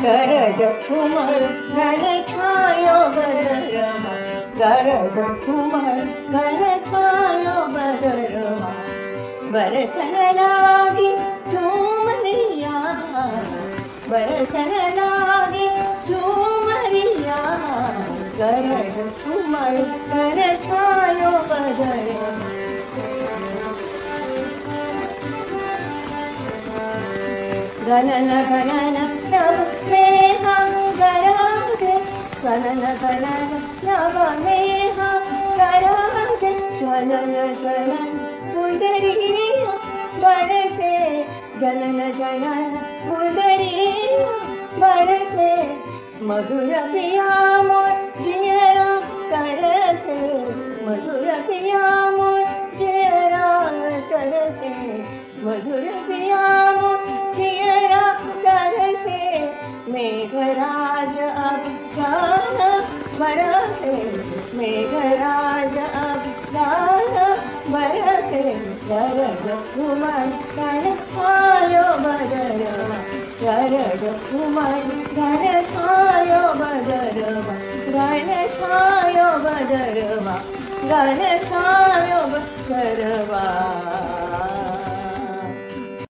गरज घुमर घन छायो बदरमा, गरज घुमर घन छायो बदरमा, बरसन लागी झूमरिया, बरसन लागी झूमरिया, गरज घुमर घन छायो बदरमा। गणन गणन नव मेहा गराजे, गणन गणन नव मेहा गराजे, जनन जनन मुंदरिया बरसे, जनन जनन मुंदरिया बरसे, मधुर पिया मोर जियरा तरसे, मधुर पिया मोर जियरा तरसे, मधुर पिया मोर जियरा तरसे, मेघराज अब गाना बरसे, मेघराज अब गाना बरसे, गरज घुमर घन छायो बदरमा, गरज घुमर घन छायो बदरमा, घन छायो बदरमा, घन छायो बदरमा।